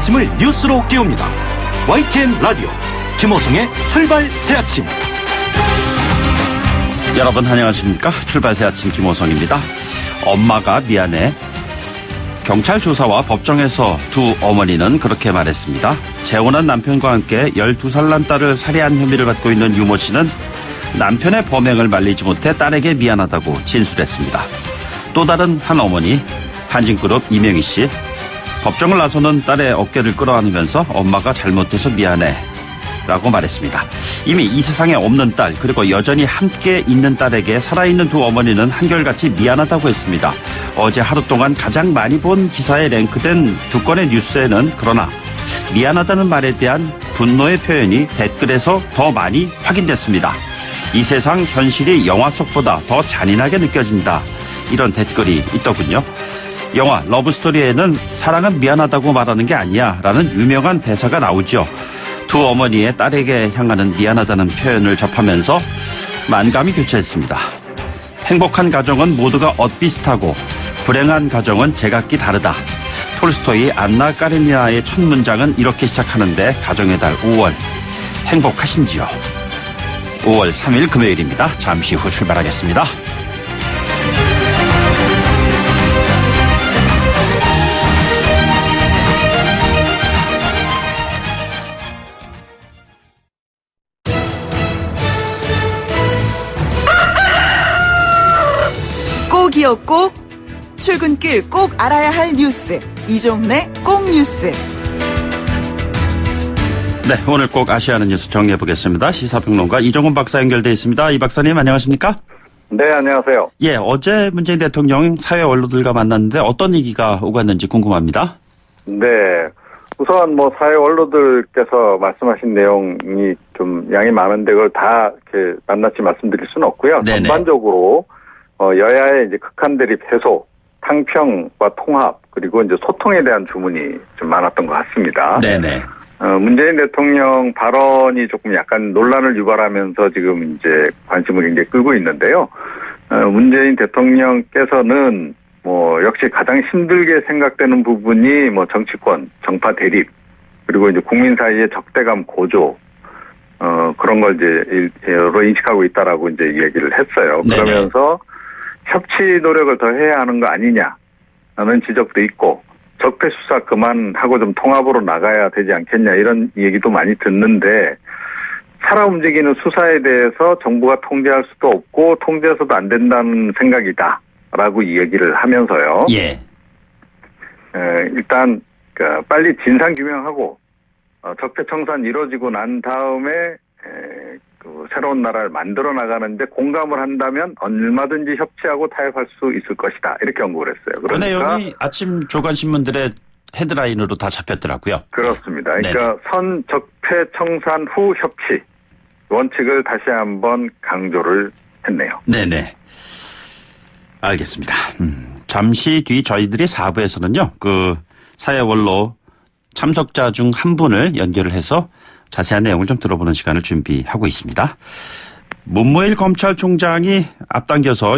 아침을 뉴스로 깨웁니다. YTN 라디오 김호성의 출발 새아침. 여러분 안녕하십니까? 출발 새아침 김호성입니다. 엄마가 미안해. 경찰 조사와 법정에서 두 어머니는 그렇게 말했습니다. 재혼한 남편과 함께 12살 난 딸을 살해한 혐의를 받고 있는 유모 씨는 남편의 범행을 말리지 못해 딸에게 미안하다고 진술했습니다. 또 다른 한 어머니 한진그룹 이명희 씨, 법정을 나서는 딸의 어깨를 끌어안으면서 엄마가 잘못해서 미안해 라고 말했습니다. 이미 이 세상에 없는 딸, 그리고 여전히 함께 있는 딸에게 살아있는 두 어머니는 한결같이 미안하다고 했습니다. 어제 하루 동안 가장 많이 본 기사에 랭크된 두 건의 뉴스에는 그러나 미안하다는 말에 대한 분노의 표현이 댓글에서 더 많이 확인됐습니다. 이 세상 현실이 영화 속보다 더 잔인하게 느껴진다, 이런 댓글이 있더군요. 영화 러브스토리에는 사랑은 미안하다고 말하는 게 아니야 라는 유명한 대사가 나오죠. 두 어머니의 딸에게 향하는 미안하다는 표현을 접하면서 만감이 교차했습니다. 행복한 가정은 모두가 엇비슷하고 불행한 가정은 제각기 다르다. 톨스토이 안나 까레니나의 첫 문장은 이렇게 시작하는데, 가정의 달 5월 행복하신지요? 5월 3일 금요일입니다. 잠시 후 출발하겠습니다. 꼭이요 꼭, 출근길 꼭 알아야 할 뉴스, 이종래 꼭 뉴스. 네, 오늘 꼭 아셔야 하는 뉴스 정리해보겠습니다. 시사평론가 이종훈 박사 연결돼 있습니다. 이 박사님 안녕하십니까? 네, 안녕하세요. 예, 어제 문재인 대통령 사회 언론들과 만났는데 어떤 얘기가 오갔는지 궁금합니다. 네, 우선 사회 언론들께서 말씀하신 내용이 좀 양이 많은데 그걸 다 이렇게 낱낱이 말씀드릴 수는 없고요. 네네. 전반적으로 여야의 이제 극한 대립 해소, 탕평과 통합, 그리고 이제 소통에 대한 주문이 좀 많았던 것 같습니다. 네네. 문재인 대통령 발언이 조금 약간 논란을 유발하면서 지금 이제 관심을 굉장히 끌고 있는데요. 문재인 대통령께서는 역시 가장 힘들게 생각되는 부분이 정치권, 정파 대립, 그리고 이제 국민 사이의 적대감 고조, 그런 걸 이제 인식하고 있다라고 이제 얘기를 했어요. 네네. 그러면서 협치 노력을 더 해야 하는 거 아니냐라는 지적도 있고, 적폐 수사 그만하고 좀 통합으로 나가야 되지 않겠냐, 이런 얘기도 많이 듣는데, 살아 움직이는 수사에 대해서 정부가 통제할 수도 없고 통제해서도 안 된다는 생각이다라고 얘기를 하면서요. 예. 일단 빨리 진상 규명하고 적폐 청산 이루어지고 난 다음에 새로운 나라를 만들어 나가는데 공감을 한다면 얼마든지 협치하고 타협할 수 있을 것이다, 이렇게 언급을 했어요. 그 내용이 아침 조간신문들의 헤드라인으로 다 잡혔더라고요. 그렇습니다. 그러니까 선 적폐 청산 후 협치 원칙을 다시 한번 강조를 했네요. 네네. 알겠습니다. 잠시 뒤 저희들이 4부에서는요, 그 사회 원로 참석자 중 한 분을 연결을 해서 자세한 내용을 좀 들어보는 시간을 준비하고 있습니다. 문무일 검찰총장이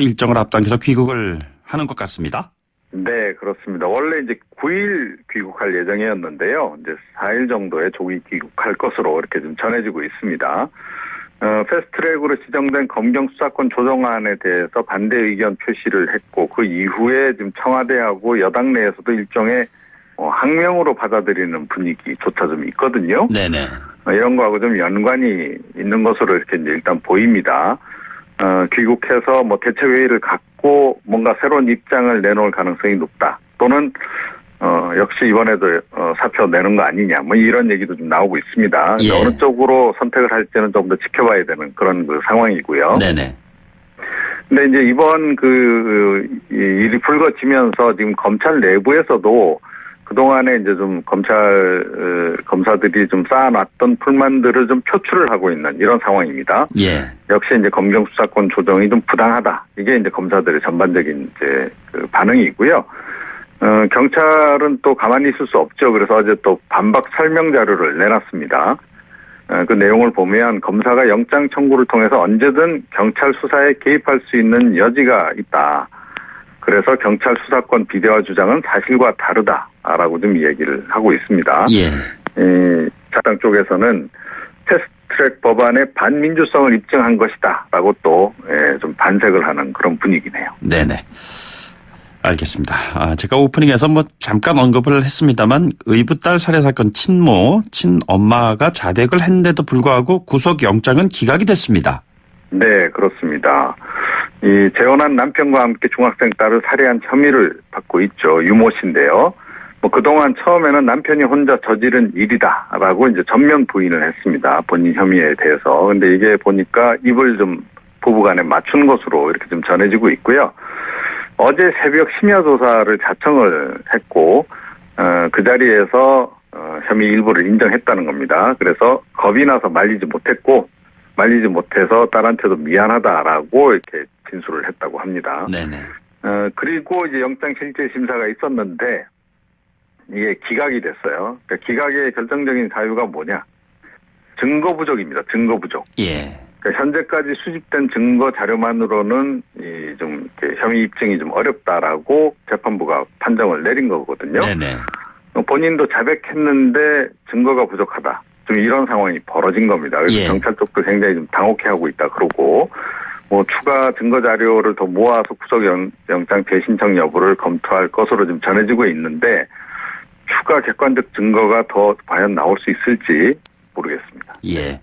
일정을 앞당겨서 귀국을 하는 것 같습니다. 네, 그렇습니다. 원래 이제 9일 귀국할 예정이었는데요. 이제 4일 정도에 조기 귀국할 것으로 이렇게 좀 전해지고 있습니다. 패스트트랙으로 지정된 검경 수사권 조정안에 대해서 반대 의견 표시를 했고, 그 이후에 지금 청와대하고 여당 내에서도 일종의 항명으로 받아들이는 분위기조차 좀 있거든요. 네네. 이런 거하고 좀 연관이 있는 것으로 이렇게 이제 일단 보입니다. 귀국해서 대책회의를 갖고 뭔가 새로운 입장을 내놓을 가능성이 높다. 또는 역시 이번에도 사표 내는 거 아니냐, 이런 얘기도 좀 나오고 있습니다. 예. 어느 쪽으로 선택을 할지는 좀 더 지켜봐야 되는 그런 상황이고요. 네네. 근데 이제 이번 일이 불거지면서 지금 검찰 내부에서도 그동안에 이제 좀 검사들이 좀 쌓아놨던 불만들을 좀 표출을 하고 있는 이런 상황입니다. 예. 역시 이제 검경 수사권 조정이 좀 부당하다, 이게 이제 검사들의 전반적인 이제 반응이고요. 경찰은 또 가만히 있을 수 없죠. 그래서 어제 또 반박 설명 자료를 내놨습니다. 그 내용을 보면 검사가 영장 청구를 통해서 언제든 경찰 수사에 개입할 수 있는 여지가 있다. 그래서 경찰 수사권 비대화 주장은 사실과 다르다라고 좀 얘기를 하고 있습니다. 예. 자당 쪽에서는 패스트트랙 법안의 반민주성을 입증한 것이다라고 또 좀 반색을 하는 그런 분위기네요. 네네. 알겠습니다. 제가 오프닝에서 잠깐 언급을 했습니다만 의붓딸 살해 사건 친엄마가 자백을 했는데도 불구하고 구속영장은 기각이 됐습니다. 네, 그렇습니다. 이 재혼한 남편과 함께 중학생 딸을 살해한 혐의를 받고 있죠. 유모 씨인데요. 그동안 처음에는 남편이 혼자 저지른 일이다라고 이제 전면 부인을 했습니다. 본인 혐의에 대해서. 근데 이게 보니까 입을 좀 부부간에 맞춘 것으로 이렇게 좀 전해지고 있고요. 어제 새벽 심야 조사를 자청을 했고 그 자리에서 혐의 일부를 인정했다는 겁니다. 그래서 겁이 나서 말리지 못해서 딸한테도 미안하다라고 이렇게 진술을 했다고 합니다. 네네. 그리고 이제 영장 실질 심사가 있었는데 이게 기각이 됐어요. 그러니까 기각의 결정적인 사유가 뭐냐? 증거 부족입니다. 증거 부족. 예. 그러니까 현재까지 수집된 증거 자료만으로는 좀 혐의 입증이 좀 어렵다라고 재판부가 판정을 내린 거거든요. 네네. 본인도 자백했는데 증거가 부족하다. 좀 이런 상황이 벌어진 겁니다. 그래서 예. 경찰 쪽도 굉장히 좀 당혹해하고 있다 그러고 추가 증거 자료를 더 모아서 구속영장 재신청 여부를 검토할 것으로 좀 전해지고 있는데 추가 객관적 증거가 더 과연 나올 수 있을지 모르겠습니다. 예.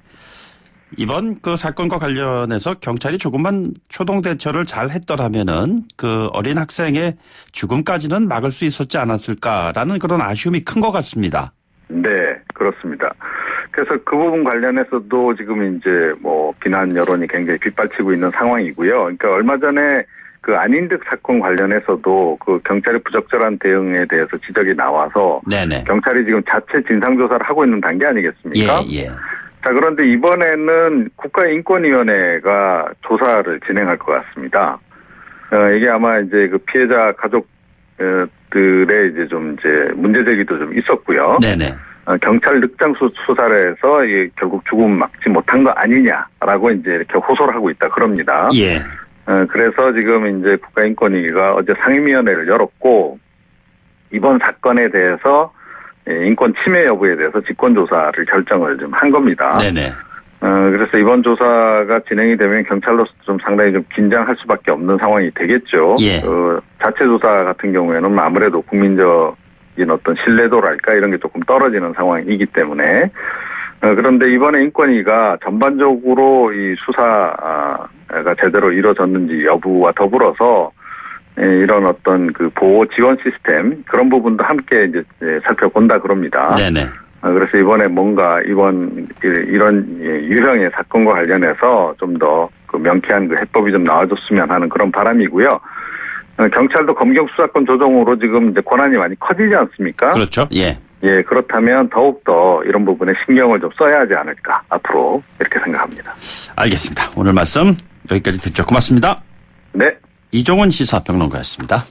이번 그 사건과 관련해서 경찰이 조금만 초동 대처를 잘 했더라면은 그 어린 학생의 죽음까지는 막을 수 있었지 않았을까라는 그런 아쉬움이 큰 것 같습니다. 네, 그렇습니다. 그래서 그 부분 관련해서도 지금 이제 비난 여론이 굉장히 빗발치고 있는 상황이고요. 그러니까 얼마 전에 그 안인득 사건 관련해서도 그 경찰의 부적절한 대응에 대해서 지적이 나와서 네네. 경찰이 지금 자체 진상조사를 하고 있는 단계 아니겠습니까? 예, 예. 자, 그런데 이번에는 국가인권위원회가 조사를 진행할 것 같습니다. 이게 아마 이제 그 피해자 가족들의 이제 문제 제기도 좀 있었고요. 네네. 경찰 늑장 수사를 해서 결국 죽음 막지 못한 거 아니냐라고 이제 이렇게 호소를 하고 있다 그럽니다. 예. 그래서 지금 이제 국가인권위가 어제 상임위원회를 열었고 이번 사건에 대해서 인권 침해 여부에 대해서 직권조사를 결정을 좀 한 겁니다. 네네. 그래서 이번 조사가 진행이 되면 경찰로서 좀 상당히 좀 긴장할 수밖에 없는 상황이 되겠죠. 예. 자체 조사 같은 경우에는 아무래도 국민적인 어떤 신뢰도랄까 이런 게 조금 떨어지는 상황이기 때문에 그런데 이번에 인권위가 전반적으로 이 수사가 제대로 이루어졌는지 여부와 더불어서 이런 어떤 그 보호 지원 시스템 그런 부분도 함께 이제 살펴본다 그럽니다. 네네. 그래서 이번에 뭔가 이런 유형의 사건과 관련해서 좀 더 그 명쾌한 그 해법이 좀 나와줬으면 하는 그런 바람이고요. 경찰도 검경 수사권 조정으로 지금 이제 권한이 많이 커지지 않습니까? 그렇죠. 예. 예, 그렇다면 더욱더 이런 부분에 신경을 좀 써야 하지 않을까 앞으로 이렇게 생각합니다. 알겠습니다. 오늘 말씀 여기까지 듣죠. 고맙습니다. 네. 이종훈 시사평론가였습니다.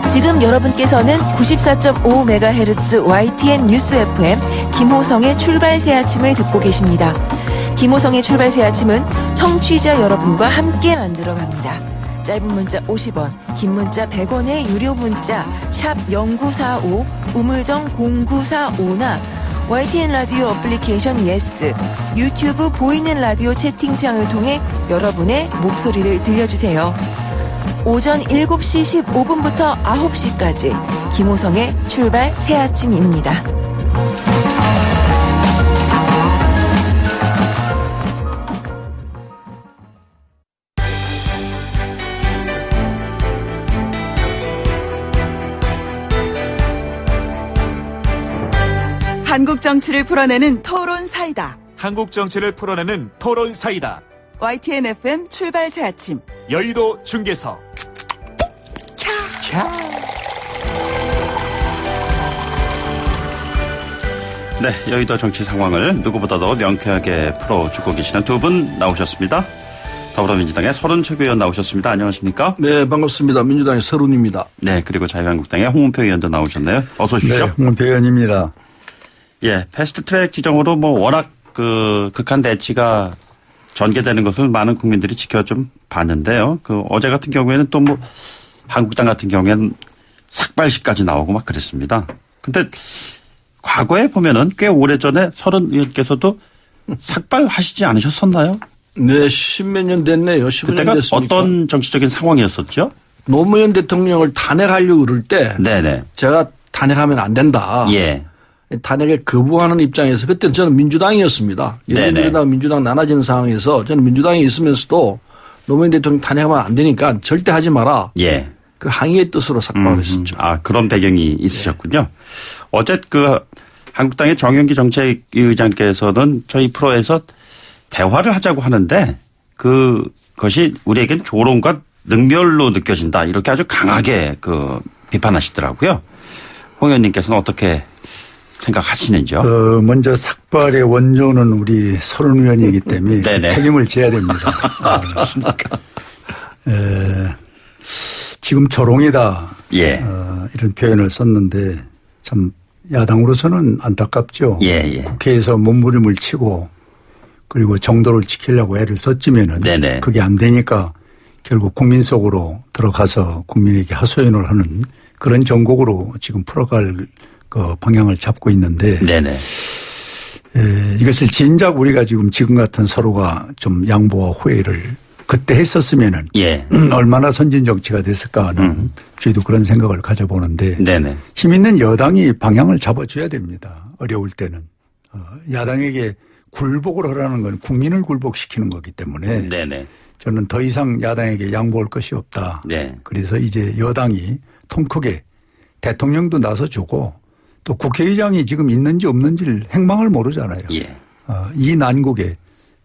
지금 여러분께서는 94.5MHz YTN 뉴스 FM 김호성의 출발 새 아침을 듣고 계십니다. 김호성의 출발 새 아침은 청취자 여러분과 함께 만들어갑니다. 짧은 문자 50원, 긴 문자 100원의 유료 문자 샵 0945, 우물정 0945나 YTN 라디오 어플리케이션 예스, 유튜브 보이는 라디오 채팅창을 통해 여러분의 목소리를 들려주세요. 오전 7시 15분부터 9시까지 김호성의 출발 새아침입니다. 한국 정치를 풀어내는 토론 사이다. 한국 정치를 풀어내는 토론 사이다. YTN FM 출발 새 아침. 여의도 중계석. 네, 여의도 정치 상황을 누구보다도 명쾌하게 풀어주고 계시는 두 분 나오셨습니다. 더불어민주당의 서른 최고위원 나오셨습니다. 안녕하십니까? 네, 반갑습니다. 민주당의 서른입니다. 네, 그리고 자유한국당의 홍문표 의원도 나오셨네요. 어서 오십시오. 네, 홍문표 의원입니다. 예, 패스트트랙 지정으로 워낙 그 극한 대치가 전개되는 것을 많은 국민들이 지켜 좀 봤는데요. 그 어제 같은 경우에는 또 뭐 한국당 같은 경우에는 삭발식까지 나오고 막 그랬습니다. 근데 과거에 보면은 꽤 오래전에 서른 의원께서도 삭발하시지 않으셨었나요? 네, 십몇 년 됐네요. 15년 그때가 됐습니까? 어떤 정치적인 상황이었었죠? 노무현 대통령을 탄핵하려고 그럴 때 네네. 제가 탄핵하면 안 된다. 예. 탄핵에 거부하는 입장에서 그때는 저는 민주당이었습니다. 여당이랑 민주당 나눠지는 상황에서 저는 민주당에 있으면서도 노무현 대통령 탄핵하면 안 되니까 절대 하지 마라. 예. 그 항의의 뜻으로 삭발을 했었죠. 아, 그런 배경이 있으셨군요. 어제 그 한국당의 정영기 정책위의장께서는 저희 프로에서 대화를 하자고 하는데 그것이 우리에겐 조롱과 능멸로 느껴진다. 이렇게 아주 강하게 그 비판하시더라고요. 홍 의원님께서는 어떻게 생각하시는지요? 먼저 삭발의 원조는 우리 서른 의원이기 때문에 네네. 책임을 져야 됩니다. 그렇습니까? 지금 조롱이다. 예. 이런 표현을 썼는데 참 야당으로서는 안타깝죠. 예. 국회에서 몸부림을 치고 그리고 정도를 지키려고 애를 썼지면은 네네. 그게 안 되니까 결국 국민 속으로 들어가서 국민에게 하소연을 하는 그런 정국으로 지금 풀어갈 그 방향을 잡고 있는데 네네. 이것을 진작 우리가 지금 같은 서로가 좀 양보와 후회를 그때 했었으면은 예. 얼마나 선진 정치가 됐을까 하는 저희도 그런 생각을 가져보는데 네네. 힘 있는 여당이 방향을 잡아줘야 됩니다. 어려울 때는. 야당에게 굴복을 하라는 건 국민을 굴복시키는 거기 때문에 네네. 저는 더 이상 야당에게 양보할 것이 없다. 네. 그래서 이제 여당이 통 크게 대통령도 나서주고 또 국회의장이 지금 있는지 없는지를 행방을 모르잖아요. 예. 이 난국에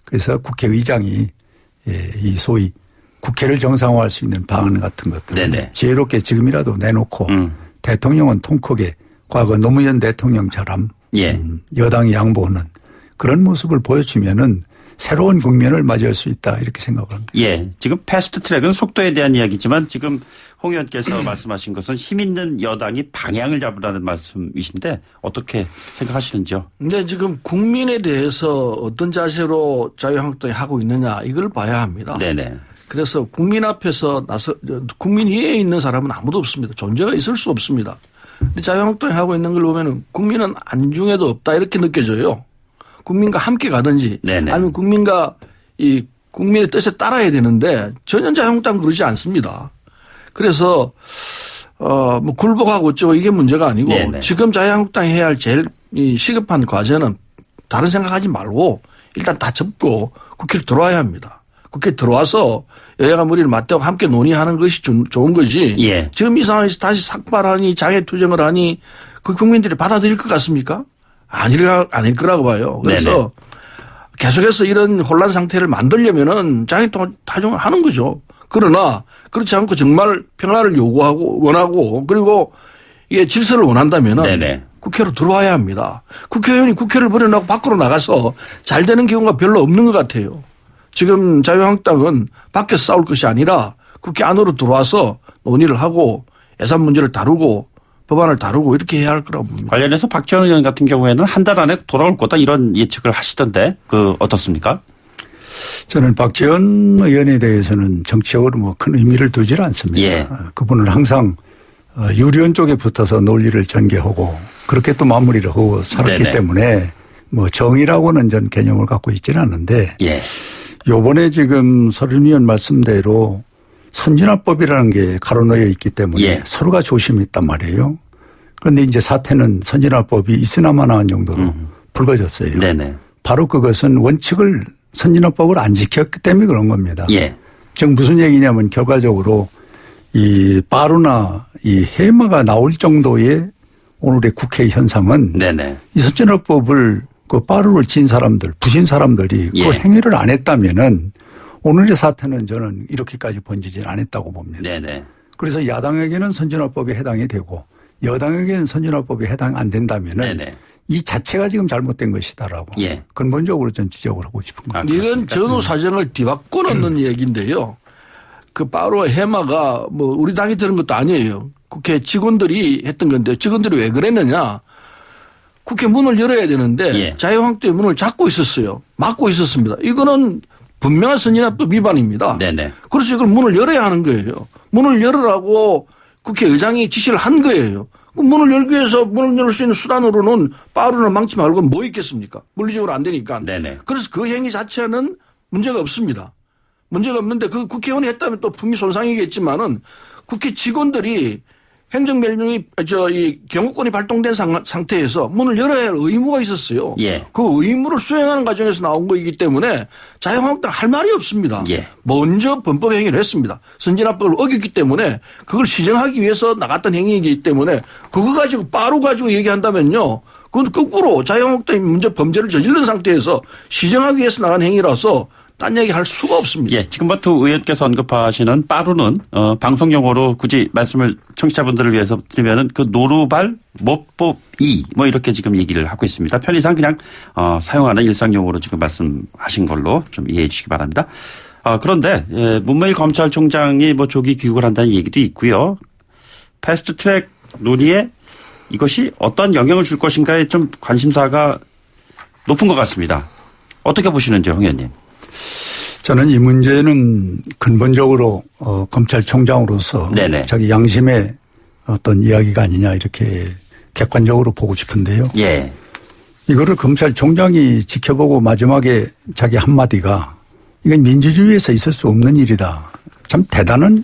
그래서 국회의장이 이 소위 국회를 정상화할 수 있는 방안 같은 것들을 네네. 지혜롭게 지금이라도 내놓고 대통령은 통 크게 과거 노무현 대통령처럼 예. 여당이 양보하는 그런 모습을 보여주면은 새로운 국면을 맞이할 수 있다 이렇게 생각합니다. 예. 지금 패스트 트랙은 속도에 대한 이야기지만 지금 홍 의원께서 말씀하신 것은 힘 있는 여당이 방향을 잡으라는 말씀이신데 어떻게 생각하시는지요? 근데 지금 국민에 대해서 어떤 자세로 자유한국당이 하고 있느냐 이걸 봐야 합니다. 네네. 그래서 국민 앞에서 국민 위에 있는 사람은 아무도 없습니다. 존재가 있을 수 없습니다. 근데 자유한국당이 하고 있는 걸 보면은 국민은 안중에도 없다 이렇게 느껴져요. 국민과 함께 가든지 네네. 아니면 국민과 이 국민의 뜻에 따라야 되는데 전혀 자유한국당 그러지 않습니다. 그래서 뭐 굴복하고 어쩌고 이게 문제가 아니고 네네. 지금 자유한국당이 해야 할 제일 시급한 과제는 다른 생각하지 말고 일단 다 접고 국회로 들어와야 합니다. 국회에 들어와서 여야가 머리를 맞대고 함께 논의하는 것이 좋은 거지. 예. 지금 이 상황에서 다시 삭발하니 장애투쟁을 하니 그 국민들이 받아들일 것 같습니까? 아닐 거라고 봐요. 그래서 네네. 계속해서 이런 혼란 상태를 만들려면은 장애투쟁을 하는 거죠. 그러나 그렇지 않고 정말 평화를 원하고 그리고 이게 질서를 원한다면은 네네. 국회로 들어와야 합니다. 국회의원이 국회를 버려놓고 밖으로 나가서 잘 되는 경우가 별로 없는 것 같아요. 지금 자유한국당은 밖에서 싸울 것이 아니라 국회 안으로 들어와서 논의를 하고 예산 문제를 다루고 법안을 다루고 이렇게 해야 할 거라고 봅니다. 관련해서 박지원 의원 같은 경우에는 한 달 안에 돌아올 거다 이런 예측을 하시던데 어떻습니까? 저는 박지원 의원에 대해서는 정치적으로 뭐 큰 의미를 두질 않습니다. 예. 그분은 항상 유리원 쪽에 붙어서 논리를 전개하고 그렇게 또 마무리를 하고 살았기 네네. 때문에 뭐 정의라고는 전 개념을 갖고 있지는 않는데 예. 요번에 지금 서른 의원 말씀대로 선진화법이라는 게 가로놓여 있기 때문에 예. 서로가 조심히 있단 말이에요. 그런데 이제 사태는 선진화법이 있으나마나한 정도로 불거졌어요. 네네. 바로 그것은 원칙을 선진화법을 안 지켰기 때문에 그런 겁니다. 예. 즉 무슨 얘기냐면 결과적으로 이 빠루나 이 해마가 나올 정도의 오늘의 국회 현상은 네네. 이 선진화법을 그 빠루를 진 사람들, 부신 사람들이 예. 그 행위를 안 했다면은 오늘의 사태는 저는 이렇게까지 번지지 않았다고 봅니다. 네네. 그래서 야당에게는 선진화법에 해당이 되고 여당에게는 선진화법에 해당 안 된다면은 네네. 이 자체가 지금 잘못된 것이다라고 예. 근본적으로 전 지적을 하고 싶은 겁니다. 이건 전후 사정을 뒤바꿔 놓는 얘기인데요. 그 바로 해마가 뭐 우리 당이 들은 것도 아니에요. 국회 직원들이 했던 건데 직원들이 왜 그랬느냐. 국회 문을 열어야 되는데 예. 자유한국당의 문을 잡고 있었어요. 막고 있었습니다. 이거는 분명한 선진화법 위반입니다. 네네. 그래서 이걸 문을 열어야 하는 거예요. 문을 열으라고 국회의장이 지시를 한 거예요. 문을 열기 위해서 문을 열 수 있는 수단으로는 빠르나 망치 말고 뭐 있겠습니까? 물리적으로 안 되니까. 네네. 그래서 그 행위 자체는 문제가 없습니다. 문제가 없는데 그 국회의원이 했다면 또 분명히 손상이겠지만은 국회 직원들이 행정명령이 이 경호권이 발동된 상태에서 문을 열어야 할 의무가 있었어요. 예. 그 의무를 수행하는 과정에서 나온 거이기 때문에 자유한국당 할 말이 없습니다. 예. 먼저 범법 행위를 했습니다. 선진화법을 어겼기 때문에 그걸 시정하기 위해서 나갔던 행위이기 때문에 그거 가지고 빠루 가지고 얘기한다면요. 그건 거꾸로 자유한국당이 먼저 범죄를 저지른 상태에서 시정하기 위해서 나간 행위라서 딴 얘기 할 수가 없습니다. 예, 지금부터 의원께서 언급하시는 빠루는 방송 용어로 굳이 말씀을 청취자분들을 위해서 드리면은 그 노루발 못법이 뭐 이렇게 지금 얘기를 하고 있습니다. 편의상 그냥 사용하는 일상 용어로 지금 말씀하신 걸로 좀 이해해 주시기 바랍니다. 그런데 문무일 검찰총장이 뭐 조기 귀국을 한다는 얘기도 있고요. 패스트트랙 논의에 이것이 어떤 영향을 줄 것인가에 좀 관심사가 높은 것 같습니다. 어떻게 보시는지요, 홍 의원님? 저는 이 문제는 근본적으로 검찰총장으로서 네네. 자기 양심의 어떤 이야기가 아니냐 이렇게 객관적으로 보고 싶은데요. 예. 이거를 검찰총장이 지켜보고 마지막에 자기 한마디가 이건 민주주의에서 있을 수 없는 일이다. 참 대단한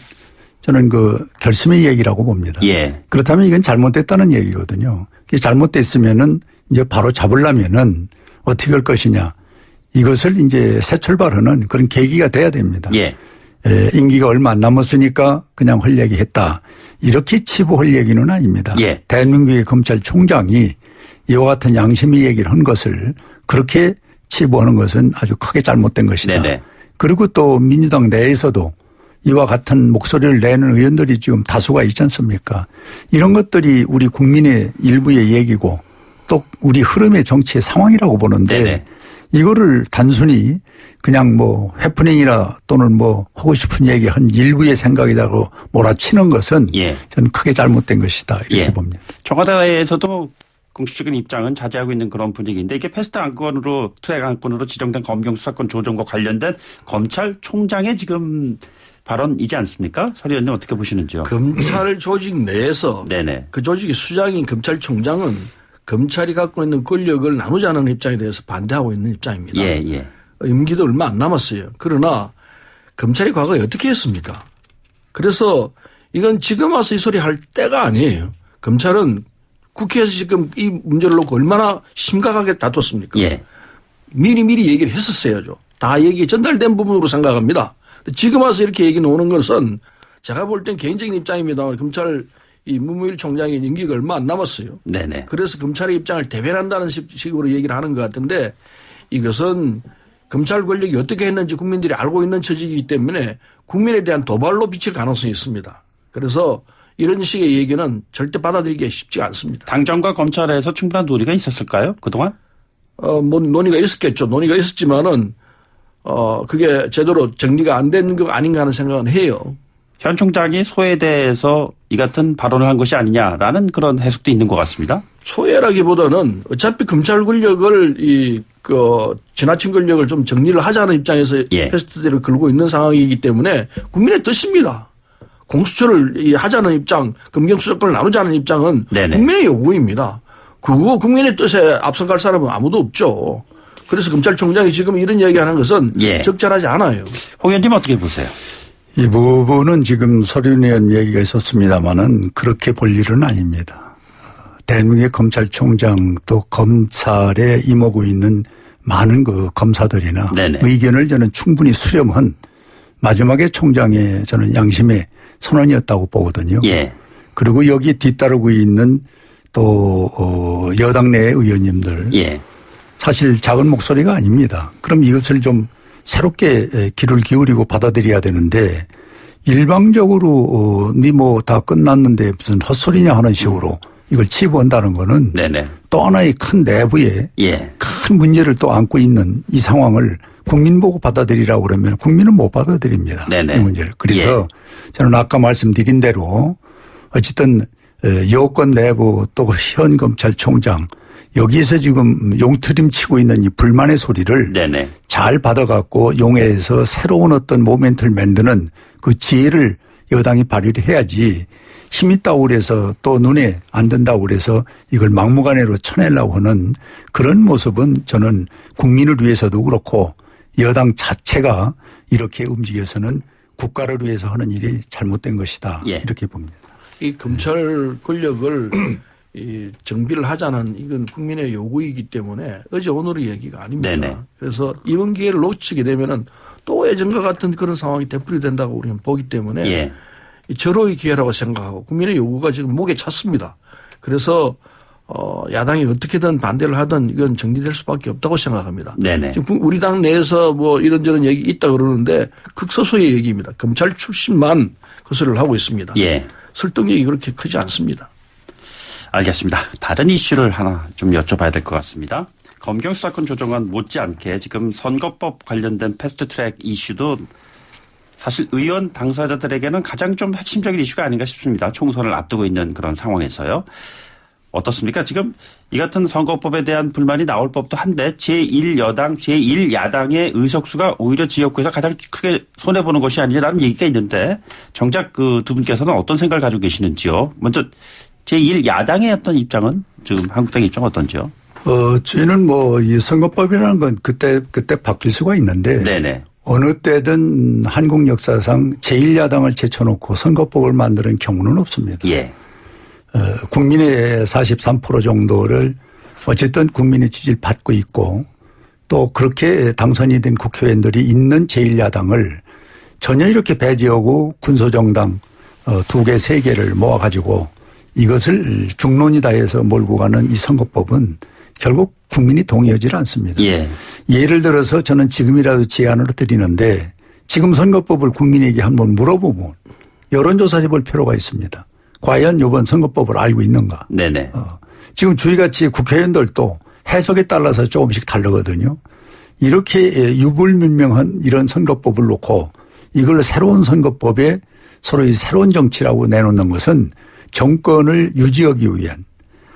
저는 그 결심의 얘기라고 봅니다. 예. 그렇다면 이건 잘못됐다는 얘기거든요. 잘못됐으면은 이제 바로 잡으려면은 어떻게 할 것이냐. 이것을 이제 새 출발하는 그런 계기가 돼야 됩니다. 예. 임기가 얼마 안 남았으니까 그냥 할 얘기 했다. 이렇게 치부할 얘기는 아닙니다. 예. 대한민국의 검찰총장이 이와 같은 양심의 얘기를 한 것을 그렇게 치부하는 것은 아주 크게 잘못된 것이다. 네네. 그리고 또 민주당 내에서도 이와 같은 목소리를 내는 의원들이 지금 다수가 있지 않습니까? 이런 것들이 우리 국민의 일부의 얘기고 또 우리 흐름의 정치의 상황이라고 보는데 네네. 이거를 단순히 그냥 뭐 해프닝이나 또는 뭐 하고 싶은 얘기 한 일부의 생각이라고 몰아치는 것은 예. 저는 크게 잘못된 것이다 이렇게 예. 봅니다. 청와대에서도 공식적인 입장은 자제하고 있는 그런 분위기인데 이게 패스트 안건으로 트랙 안건으로 지정된 검경 수사권 조정과 관련된 검찰총장의 지금 발언이지 않습니까? 서 의원님 어떻게 보시는지요? 검찰 조직 내에서 네네. 그 조직의 수장인 검찰총장은 검찰이 갖고 있는 권력을 나누자는 입장에 대해서 반대하고 있는 입장입니다. 예, 예. 임기도 얼마 안 남았어요. 그러나 검찰이 과거에 어떻게 했습니까? 그래서 이건 지금 와서 이 소리 할 때가 아니에요. 검찰은 국회에서 지금 이 문제를 놓고 얼마나 심각하게 다퉜습니까? 예. 미리 얘기를 했었어야죠. 다 얘기 전달된 부분으로 생각합니다. 지금 와서 이렇게 얘기 나오는 것은 제가 볼 땐 개인적인 입장입니다. 검찰 이 문무일 총장의 임기가 얼마 안 남았어요. 네네. 그래서 검찰의 입장을 대변한다는 식으로 얘기를 하는 것 같은데 이것은 검찰 권력이 어떻게 했는지 국민들이 알고 있는 처지이기 때문에 국민에 대한 도발로 비칠 가능성이 있습니다. 그래서 이런 식의 얘기는 절대 받아들이기 쉽지가 않습니다. 당정과 검찰에서 충분한 논의가 있었을까요? 그동안? 뭐 논의가 있었겠죠. 논의가 있었지만은 그게 제대로 정리가 안 된 거 아닌가 하는 생각은 해요. 현 총장이 소에 대해서 이 같은 발언을 한 것이 아니냐라는 그런 해석도 있는 것 같습니다. 소외라기보다는 어차피 검찰 권력을 지나친 권력을 좀 정리를 하자는 입장에서 예. 패스트대를 걸고 있는 상황이기 때문에 국민의 뜻입니다. 공수처를 하자는 입장, 검경수사권을 나누자는 입장은 네네. 국민의 요구입니다. 그거 국민의 뜻에 앞서갈 사람은 아무도 없죠. 그래서 검찰총장이 지금 이런 이야기하는 것은 예. 적절하지 않아요. 홍 의원님 어떻게 보세요? 이 부분은 지금 서륜 의원 얘기가 있었습니다마는 그렇게 볼 일은 아닙니다. 대한민국의 검찰총장 또 검찰에 임하고 있는 많은 그 검사들이나 네네. 의견을 저는 충분히 수렴한 마지막에 총장의 저는 양심의 선언이었다고 보거든요. 예. 그리고 여기 뒤따르고 있는 또 여당 내 의원님들 예. 사실 작은 목소리가 아닙니다. 그럼 이것을 좀 새롭게 귀를 기울이고 받아들여야 되는데 일방적으로 니 뭐 다 끝났는데 무슨 헛소리냐 하는 식으로 이걸 치부한다는 거는 네네. 또 하나의 큰 내부에 예. 큰 문제를 또 안고 있는 이 상황을 국민 보고 받아들이라고 그러면 국민은 못 받아들입니다. 네네. 이 문제를. 그래서 저는 아까 말씀드린 대로 어쨌든 여권 내부 또 현 검찰총장 여기에서 지금 용트림 치고 있는 이 불만의 소리를 네네. 잘 받아갖고 용해에서 새로운 어떤 모멘트를 만드는 그 지혜를 여당이 발휘를 해야지 힘 있다고 그래서 또 눈에 안 든다고 그래서 이걸 막무가내로 쳐내려고 하는 그런 모습은 저는 국민을 위해서도 그렇고 여당 자체가 이렇게 움직여서는 국가를 위해서 하는 일이 잘못된 것이다. 예. 이렇게 봅니다. 이 검찰 권력을 이 정비를 하자는 이건 국민의 요구이기 때문에 어제 오늘의 얘기가 아닙니다. 네네. 그래서 이번 기회를 놓치게 되면은 또 예전과 같은 그런 상황이 되풀이된다고 우리는 보기 때문에 예. 절호의 기회라고 생각하고 국민의 요구가 지금 목에 찼습니다. 그래서 야당이 어떻게든 반대를 하든 이건 정리될 수밖에 없다고 생각합니다. 네네. 지금 우리 당 내에서 뭐 이런저런 얘기 있다 그러는데 극소수의 얘기입니다. 검찰 출신만 거소를 하고 있습니다. 예. 설득력이 그렇게 크지 않습니다. 알겠습니다. 다른 이슈를 하나 좀 여쭤봐야 될 것 같습니다. 검경수사권 조정안 못지않게 지금 선거법 관련된 패스트트랙 이슈도 사실 의원 당사자들에게는 가장 좀 핵심적인 이슈가 아닌가 싶습니다. 총선을 앞두고 있는 그런 상황에서요. 어떻습니까? 지금 이 같은 선거법에 대한 불만이 나올 법도 한데 제1여당, 제1야당의 의석수가 오히려 지역구에서 가장 크게 손해보는 것이 아니라는 얘기가 있는데 정작 그 두 분께서는 어떤 생각을 가지고 계시는지요? 먼저 제1야당의 어떤 입장은 지금 한국당의 입장은 어떤지요? 저희는 뭐 이 선거법이라는 건 그때 바뀔 수가 있는데 네네. 어느 때든 한국 역사상 제1야당을 제쳐놓고 선거법을 만드는 경우는 없습니다. 예. 국민의 43% 정도를 어쨌든 국민의 지지를 받고 있고 또 그렇게 당선이 된 국회의원들이 있는 제1야당을 전혀 이렇게 배제하고 군소정당 2개, 3개를 모아가지고 이것을 중론이다 해서 몰고 가는 이 선거법은 결국 국민이 동의하지 않습니다. 예. 예를 들어서 저는 지금이라도 제안으로 드리는데 지금 선거법을 국민에게 한번 물어보면 여론조사 해볼 필요가 있습니다. 과연 이번 선거법을 알고 있는가. 네네. 지금 주위같이 국회의원들도 해석에 따라서 조금씩 다르거든요. 이렇게 유불문명한 이런 선거법을 놓고 이걸 새로운 선거법에 서로 이 새로운 정치라고 내놓는 것은 정권을 유지하기 위한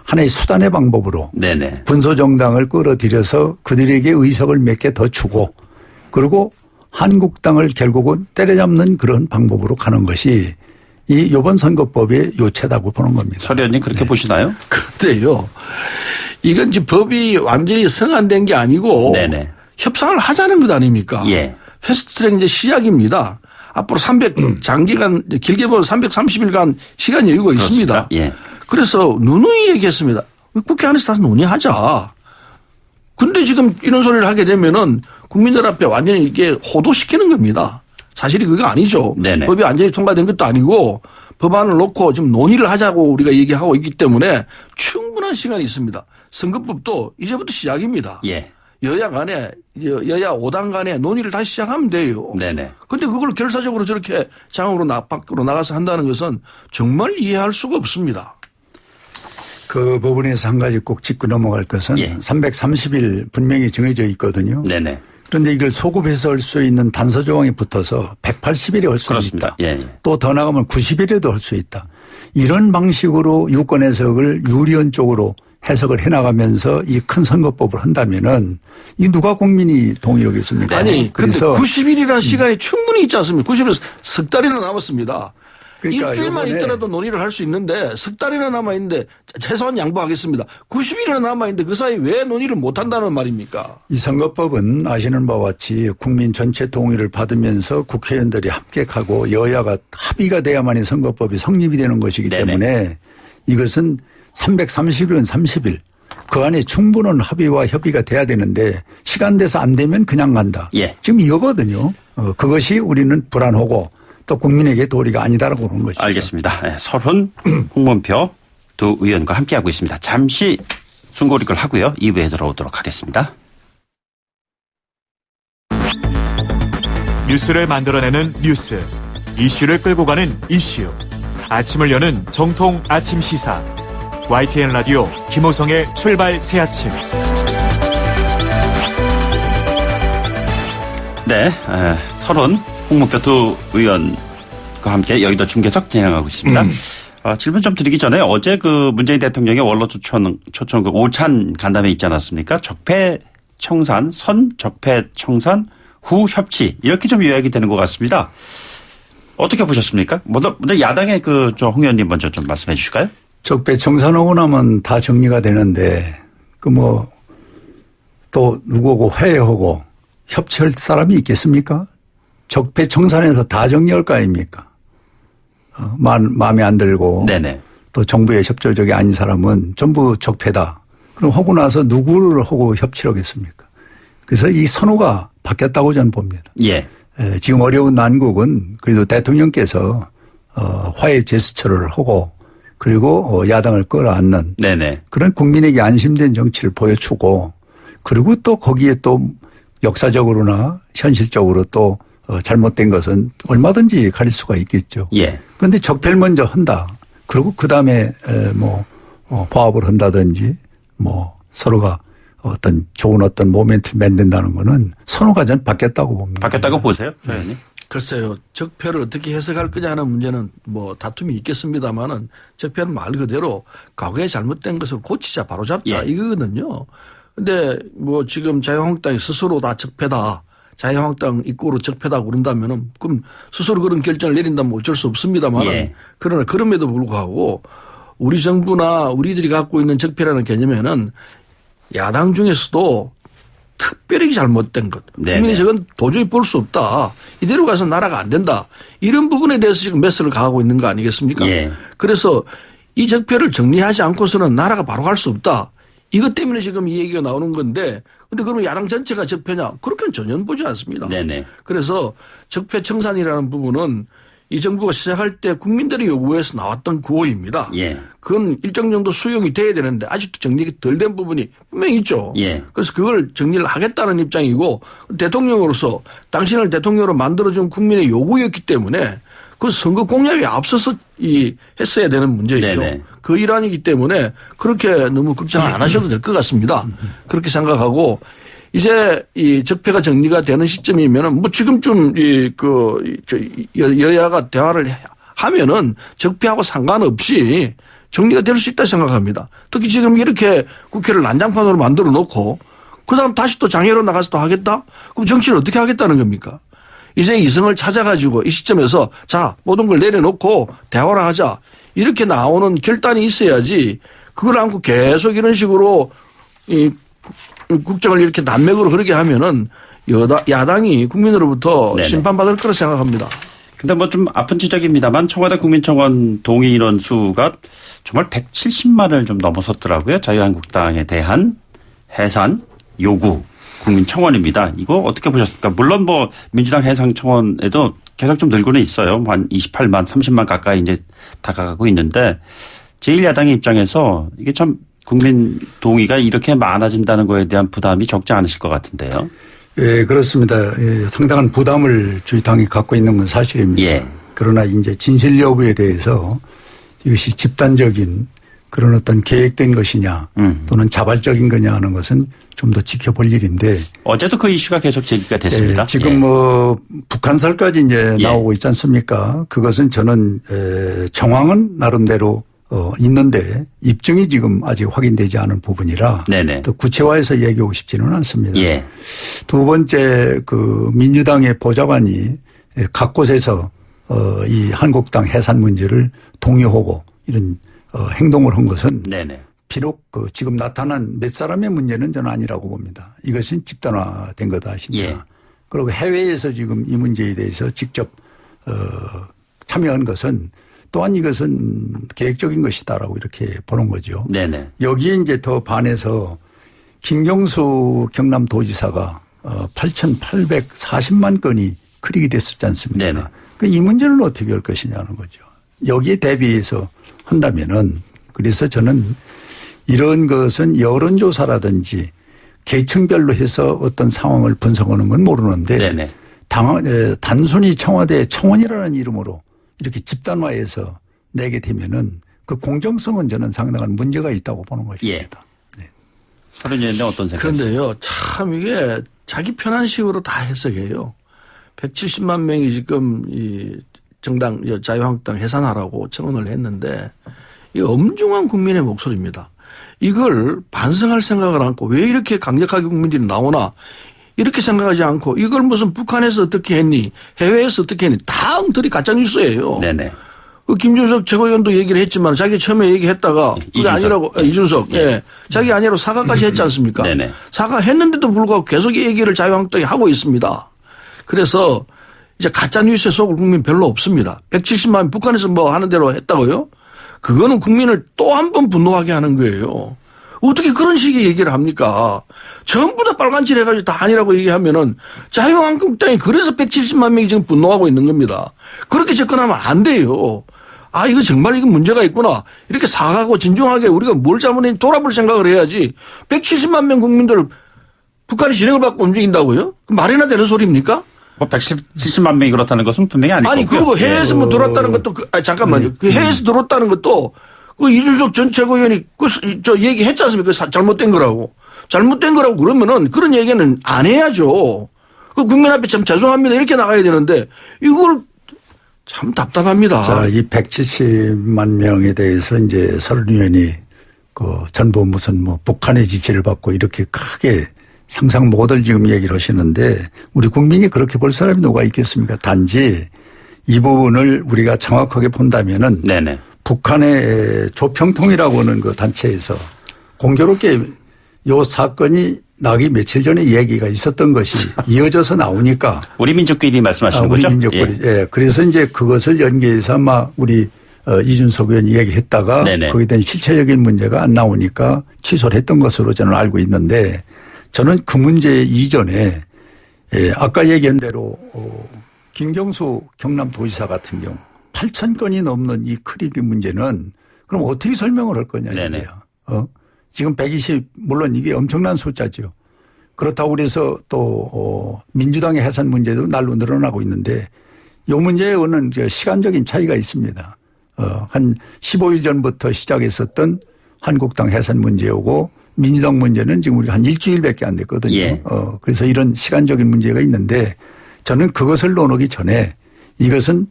하나의 수단의 방법으로 네네. 분소정당을 끌어들여서 그들에게 의석을 몇 개 더 주고 그리고 한국당을 결국은 때려잡는 그런 방법으로 가는 것이 이번 선거법의 요체다고 보는 겁니다. 서 의원님 그렇게 네. 보시나요? 그런데요. 이건 지금 법이 완전히 성안된 게 아니고 네네. 협상을 하자는 것 아닙니까? 예. 패스트트랙 이제 시작입니다. 앞으로 장기간 길게 보면 330일간 시간 여유가 그렇습니다. 있습니다. 예. 그래서 누누이 얘기했습니다. 국회 안에서 다 논의하자. 근데 지금 이런 소리를 하게 되면은 국민들 앞에 완전히 이게 호도시키는 겁니다. 사실이 그게 아니죠. 네네. 법이 완전히 통과된 것도 아니고 법안을 놓고 지금 논의를 하자고 우리가 얘기하고 있기 때문에 충분한 시간이 있습니다. 선거법도 이제부터 시작입니다. 예. 여야 5당 간에 논의를 다시 시작하면 돼요. 네네. 그런데 그걸 결사적으로 저렇게 장으로 밖으로 나가서 한다는 것은 정말 이해할 수가 없습니다. 그 부분에서 한 가지 꼭 짚고 넘어갈 것은 예. 330일 분명히 정해져 있거든요. 네네. 그런데 이걸 소급해서 할 수 있는 단서 조항이 붙어서 180일에 할 수 있다. 예. 또 더 나가면 90일에도 할 수 있다. 이런 방식으로 유권 해석을 유리한 쪽으로 해석을 해나가면서 이 큰 선거법을 한다면은 이 누가 국민이 동의하겠습니까? 아니, 그래서 90일이라는 시간이 충분히 있지 않습니까? 90일에서 석 달이나 남았습니다. 그러니까 일주일만 있더라도 논의를 할 수 있는데 석 달이나 남아있는데 최소한 양보하겠습니다. 90일이나 남아있는데 그 사이 왜 논의를 못한다는 말입니까? 이 선거법은 아시는 바와 같이 국민 전체 동의를 받으면서 국회의원들이 합격하고 여야가 합의가 돼야만이 선거법이 성립이 되는 것이기 네네. 때문에 이것은 330일은 30일. 그 안에 충분한 합의와 협의가 돼야 되는데 시간 돼서 안 되면 그냥 간다. 예. 지금 이거거든요. 그것이 우리는 불안하고 또 국민에게 도리가 아니다라고 보는 것이죠. 알겠습니다. 네, 서른 홍문표 두 의원과 함께하고 있습니다. 잠시 순고리를 하고요. 2부에 들어오도록 하겠습니다. 뉴스를 만들어내는 뉴스. 이슈를 끌고 가는 이슈. 아침을 여는 정통 아침 시사. YTN 라디오 김호성의 출발 새아침. 네, 서른 홍문표 두 의원과 함께 여의도 중계석 진행하고 있습니다. 질문 좀 드리기 전에 어제 그 문재인 대통령의 원로 초청 그 오찬 간담회 있지 않았습니까? 적폐 청산, 선 적폐 청산 후 협치 이렇게 좀 요약이 되는 것 같습니다. 어떻게 보셨습니까? 먼저 야당의 홍 의원님 먼저 좀 말씀해 주실까요? 적폐 청산하고 나면 다 정리가 되는데 또 누구고 회의하고 협치할 사람이 있겠습니까? 적폐 청산해서 다 정리할 거 아닙니까? 마음에 안 들고 네네. 또 정부에 협조적이 아닌 사람은 전부 적폐다. 그럼 하고 나서 누구를 하고 협치를 하겠습니까? 그래서 이 선호가 바뀌었다고 저는 봅니다. 예. 지금 어려운 난국은 그래도 대통령께서 화해 제스처를 하고 그리고 야당을 끌어안는 네네. 그런 국민에게 안심된 정치를 보여주고 그리고 또 거기에 또 역사적으로나 현실적으로 또 잘못된 것은 얼마든지 가릴 수가 있겠죠. 예. 그런데 적폐를 먼저 한다. 그리고 그다음에 화합을 한다든지 서로가 좋은 모멘트를 만든다는 거는 선호가 전 바뀌었다고 봅니다. 바뀌었다고 보세요? 의원님? 글쎄요. 적폐를 어떻게 해석할 거냐는 문제는 다툼이 있겠습니다만은 적폐는 말 그대로 과거에 잘못된 것을 고치자 바로잡자 예. 이거거든요. 근데 지금 자유한국당이 스스로 다 적폐다. 자유한국당 입구로 적폐다 그런다면은 그럼 스스로 그런 결정을 내린다면 어쩔 수 없습니다만 예. 그러나 그럼에도 불구하고 우리 정부나 우리들이 갖고 있는 적폐라는 개념에는 야당 중에서도 특별히 잘못된 것. 국민이 저건 도저히 볼 수 없다. 이대로 가서 나라가 안 된다. 이런 부분에 대해서 지금 메시지를 가하고 있는 거 아니겠습니까? 예. 그래서 이 적폐를 정리하지 않고서는 나라가 바로 갈 수 없다. 이것 때문에 지금 이 얘기가 나오는 건데 근데 그러면 야당 전체가 적폐냐? 그렇게는 전혀 보지 않습니다. 네네. 그래서 적폐 청산이라는 부분은 이 정부가 시작할 때 국민들의 요구에서 나왔던 구호입니다. 예. 그건 일정 정도 수용이 돼야 되는데 아직도 정리가 덜 된 부분이 분명히 있죠. 예. 그래서 그걸 정리를 하겠다는 입장이고 대통령으로서 당신을 대통령으로 만들어준 국민의 요구였기 때문에 그 선거 공약에 앞서서 했어야 되는 문제이죠. 네네. 그 일환이기 때문에 그렇게 너무 걱정 안 하셔도 될 것 같습니다. 그렇게 생각하고 이제 이 적폐가 정리가 되는 시점이면은 지금쯤 여야가 대화를 하면은 적폐하고 상관없이 정리가 될 수 있다 생각합니다. 특히 지금 이렇게 국회를 난장판으로 만들어 놓고 그다음 다시 또 장애로 나가서 또 하겠다? 그럼 정치를 어떻게 하겠다는 겁니까? 이제 이성을 찾아가지고 이 시점에서 자, 모든 걸 내려놓고 대화를 하자. 이렇게 나오는 결단이 있어야지 그걸 안고 계속 이런 식으로 국정을 이렇게 난맥으로 흐르게 하면은 야당이 국민으로부터 네네. 심판받을 거라 생각합니다. 근데 좀 아픈 지적입니다만 청와대 국민청원 동의 인원 수가 정말 170만을 좀 넘어섰더라고요. 자유한국당에 대한 해산 요구 국민청원입니다. 이거 어떻게 보셨습니까? 물론 민주당 해상 청원에도 계속 좀 늘고는 있어요. 한 28만, 30만 가까이 이제 다가가고 있는데 제1야당의 입장에서 이게 참 국민 동의가 이렇게 많아진다는 거에 대한 부담이 적지 않으실 것 같은데요. 예, 그렇습니다. 예, 상당한 부담을 저희 당이 갖고 있는 건 사실입니다. 예. 그러나 이제 진실 여부에 대해서 이것이 집단적인 그런 어떤 계획된 것이냐 또는 자발적인 거냐 하는 것은 좀 더 지켜볼 일인데. 어제도 그 이슈가 계속 제기가 됐습니다. 예, 지금 북한설까지 이제 나오고 있지 않습니까? 그것은 저는 정황은 나름대로 있는데 입증이 지금 아직 확인되지 않은 부분이라 네네. 또 구체화해서 얘기하고 싶지는 않습니다. 예. 두 번째 민주당의 보좌관이 각 곳에서 이 한국당 해산 문제를 동의하고 이런 행동을 한 것은 네네. 비록 지금 나타난 몇 사람의 문제는 저는 아니라고 봅니다. 이것은 집단화된 거다 싶습니다. 예. 그리고 해외에서 지금 이 문제에 대해서 직접 참여한 것은 또한 이것은 계획적인 것이다라고 이렇게 보는 거죠. 네네. 여기에 이제 더 반해서 김경수 경남도지사가 8,840만 건이 클릭이 됐었지 않습니까? 네네. 이 문제를 어떻게 할 것이냐는 거죠. 여기에 대비해서 한다면은 그래서 저는 이런 것은 여론조사라든지 계층별로 해서 어떤 상황을 분석하는 건 모르는데 네네. 단순히 청와대 청원이라는 이름으로 이렇게 집단화해서 내게 되면은 그 공정성은 저는 상당한 문제가 있다고 보는 것입니다. 예. 네. 서른 년대 어떤 생각이세요? 그런데요, 참 이게 자기 편한 식으로 다 해석해요. 170만 명이 지금 정당 자유한국당 해산하라고 청원을 했는데 이 엄중한 국민의 목소리입니다. 이걸 반성할 생각을 않고 왜 이렇게 강력하게 국민들이 나오나 이렇게 생각하지 않고 이걸 무슨 북한에서 어떻게 했니 해외에서 어떻게 했니 다 엉터리 가짜뉴스예요. 네네. 그 김준석 최고위원도 얘기를 했지만 자기 처음에 얘기했다가 그게 아니라고 이준석 자기 아니라고 사과까지 했지 않습니까? 네네. 사과했는데도 불구하고 계속 이 얘기를 자유한국당이 하고 있습니다. 그래서 이제 가짜뉴스에 속을 국민 별로 없습니다. 170만 북한에서 뭐 하는 대로 했다고요? 그거는 국민을 또 한 번 분노하게 하는 거예요. 어떻게 그런 식의 얘기를 합니까? 전부 다 빨간칠 해가지고 다 아니라고 얘기하면은 자유한국당이 그래서 170만 명이 지금 분노하고 있는 겁니다. 그렇게 접근하면 안 돼요. 아, 이거 정말 이거 문제가 있구나. 이렇게 사과하고 진중하게 우리가 뭘 잘못했는지 돌아볼 생각을 해야지 170만 명 국민들 북한이 진행을 받고 움직인다고요? 말이나 되는 소리입니까? 뭐 170만 명이 그렇다는 것은 분명히 아니고. 아니, 그리고 해외에서 뭐 들어왔다는 것도 잠깐만요. 그 해외에서 들어왔다는 것도 그 이준석 전 최고위원이 저 얘기했지 않습니까? 잘못된 거라고. 잘못된 거라고 그러면은 그런 얘기는 안 해야죠. 그 국민 앞에 참 죄송합니다. 이렇게 나가야 되는데 이걸 참 답답합니다. 자, 이 170만 명에 대해서 이제 서른 의원이 그 전부 무슨 뭐 북한의 지시를 받고 이렇게 크게 상상 못할 지금 얘기를 하시는데 우리 국민이 그렇게 볼 사람이 누가 있겠습니까? 단지 이 부분을 우리가 정확하게 본다면은 네네. 북한의 조평통이라고 하는 그 단체에서 공교롭게 요 사건이 나기 며칠 전에 얘기가 있었던 것이 이어져서 나오니까. 우리 민족끼리 말씀하시는 우리 거죠? 민족끼리. 예. 그래서 이제 그것을 연계해서 아마 우리 이준석 의원이 얘기했다가 거기에 대한 실체적인 문제가 안 나오니까 취소를 했던 것으로 저는 알고 있는데 저는 그 문제 이전에 아까 얘기한 대로 김경수 경남도지사 같은 경우 8천 건이 넘는 이 크리기 문제는 그럼 어떻게 설명을 할 거냐 이거야. 지금 120 물론 이게 엄청난 숫자죠. 그렇다고 그래서 또 민주당의 해산 문제도 날로 늘어나고 있는데 이 문제에는 시간적인 차이가 있습니다. 한 15일 전부터 시작했었던 한국당 해산 문제오고 민주당 문제는 지금 우리가 한 일주일밖에 안 됐거든요. 예. 그래서 이런 시간적인 문제가 있는데 저는 그것을 논하기 전에 이것은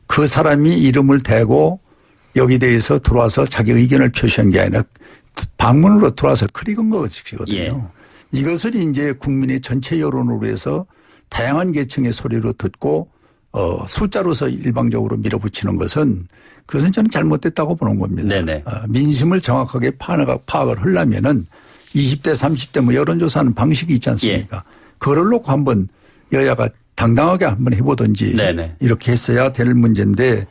그 사람이 이름을 대고 여기 대해서 들어와서 자기 의견을 표시한 게 아니라 방문으로 들어와서 크리건 것이거든요. 예. 이것을 이제 국민의 전체 여론으로 해서 다양한 계층의 소리로 듣고 숫자로서 일방적으로 밀어붙이는 것은 그것은 저는 잘못됐다고 보는 겁니다. 네네. 민심을 정확하게 파악을 하려면은 20대 30대 뭐 여론조사하는 방식이 있지 않습니까? 예. 그걸 놓고 한번 여야가 당당하게 한번 해보든지 네네. 이렇게 했어야 될 문제인데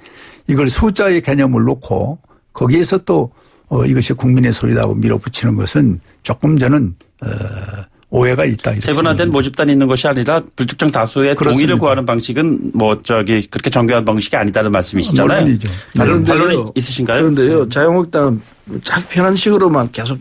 이걸 숫자의 개념을 놓고 거기에서 또 이것이 국민의 소리라고 밀어붙이는 것은 조금 저는 오해가 있다. 세 분한테는 모집단이 있는 것이 아니라 불특정 다수의 그렇습니다. 동의를 구하는 방식은 그렇게 정교한 방식이 아니다는 말씀이시잖아요. 물론이죠. 반론이 있으신가요? 그런데요. 자유한국당은 자기 편한 식으로만 계속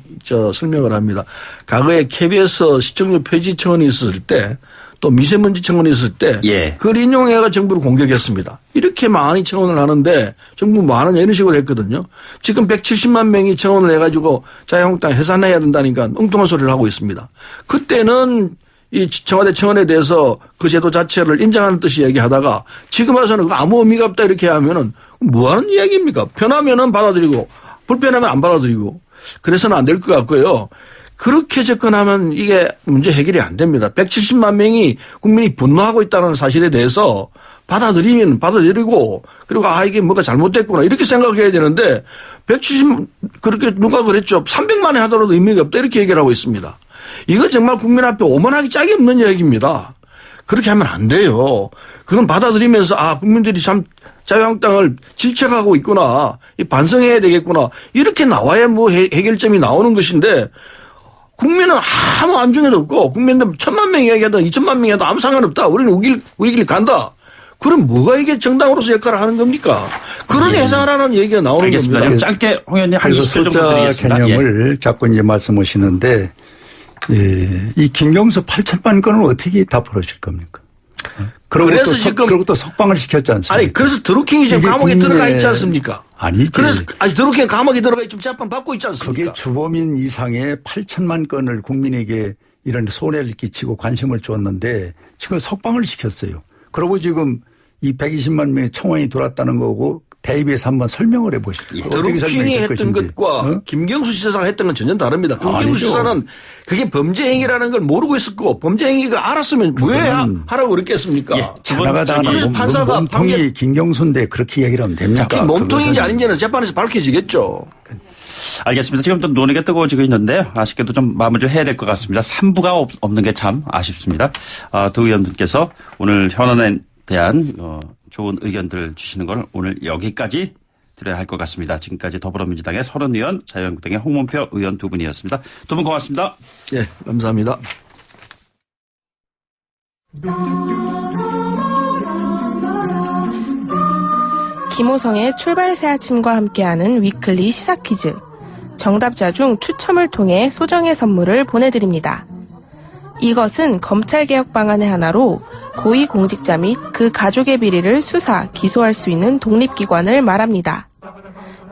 설명을 합니다. 과거에 KBS 시청률 폐지 청원이 있었을 때 또 미세먼지 청원이 있을 때 그걸 인용해가 정부를 공격했습니다. 이렇게 많이 청원을 하는데 정부 뭐 하느냐 이런 식으로 했거든요. 지금 170만 명이 청원을 해가지고 자유한국당 해산해야 된다니까 엉뚱한 소리를 하고 있습니다. 그때는 이 청와대 청원에 대해서 그 제도 자체를 인정하는 뜻이 얘기하다가 지금 와서는 아무 의미가 없다 이렇게 하면은 뭐 하는 이야기입니까? 편하면은 받아들이고 불편하면 안 받아들이고 그래서는 안 될 것 같고요. 그렇게 접근하면 이게 문제 해결이 안 됩니다. 170만 명이 국민이 분노하고 있다는 사실에 대해서 받아들이면 받아들이고 그리고 이게 뭐가 잘못됐구나 이렇게 생각해야 되는데 170 그렇게 누가 그랬죠. 300만에 하더라도 의미가 없다 이렇게 얘기를 하고 있습니다. 이거 정말 국민 앞에 오만하기 짝이 없는 이야기입니다. 그렇게 하면 안 돼요. 그건 받아들이면서 국민들이 참 자유한국당을 질책하고 있구나. 반성해야 되겠구나. 이렇게 나와야 뭐 해결점이 나오는 것인데 국민은 아무 안중에도 없고 국민들 1,000만 명이 얘기하든 2,000만 명이 해도 아무 상관없다. 우리는 우리 길 간다. 그럼 뭐가 이게 정당으로서 역할을 하는 겁니까? 그러니 해산하라는 얘기가 나오는 알겠습니다. 겁니다. 좀 짧게 홍 의원님 한 그래서 20초 정도 숫자 드리겠습니다. 개념을 자꾸 이제 말씀하시는데 이 김경수 8천만 건을 어떻게 다 풀어질 겁니까? 그리고 또 석방을 시켰지 않습니까? 아니 그래서 드루킹이 지금 감옥에 들어가 있지 않습니까? 아니지. 그래서 드루킹 감옥에 들어가 지금 재판 받고 있지 않습니까? 그게 주범인 이상의 8천만 건을 국민에게 이런 손해를 끼치고 관심을 줬는데 지금 석방을 시켰어요. 그리고 지금 이 120만 명의 청원이 들어왔다는 거고 대입해서 한번 설명을 해보십시오. 드루킹이 했던 것과 김경수 지사가 했던 건 전혀 다릅니다. 김경수 지사는 그게 범죄 행위라는 걸 모르고 있었고 범죄 행위가 알았으면 왜 하라고 그랬겠습니까? 하나가 다 판사가 몸통이 김경수인데 그렇게 얘기를 하면 됩니까? 그게 몸통인지 아닌지는 재판에서 밝혀지겠죠. 알겠습니다. 지금 또 논의가 뜨거워지고 있는데요. 아쉽게도 좀 마무리를 해야 될 것 같습니다. 3부가 없는 게 참 아쉽습니다. 두 의원님께서 오늘 현안에 대한 좋은 의견들 주시는 걸 오늘 여기까지 드려야 할 것 같습니다. 지금까지 더불어민주당의 서른 의원, 자유한국당의 홍문표 의원 두 분이었습니다. 두 분 고맙습니다. 예, 감사합니다. 김호성의 출발 새 아침과 함께하는 위클리 시사 퀴즈. 정답자 중 추첨을 통해 소정의 선물을 보내드립니다. 이것은 검찰개혁 방안의 하나로 고위공직자 및 그 가족의 비리를 수사, 기소할 수 있는 독립기관을 말합니다.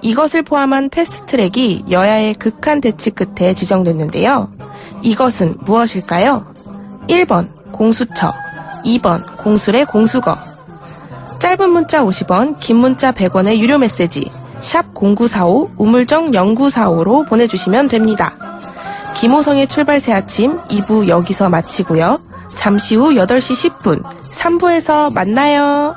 이것을 포함한 패스트트랙이 여야의 극한 대치 끝에 지정됐는데요. 이것은 무엇일까요? 1번 공수처, 2번 공술의 공수거. 짧은 문자 50원, 긴 문자 100원의 유료 메시지 샵 0945 우물정 0945로 보내주시면 됩니다. 김호성의 출발 새 아침 2부 여기서 마치고요. 잠시 후 8시 10분 3부에서 만나요.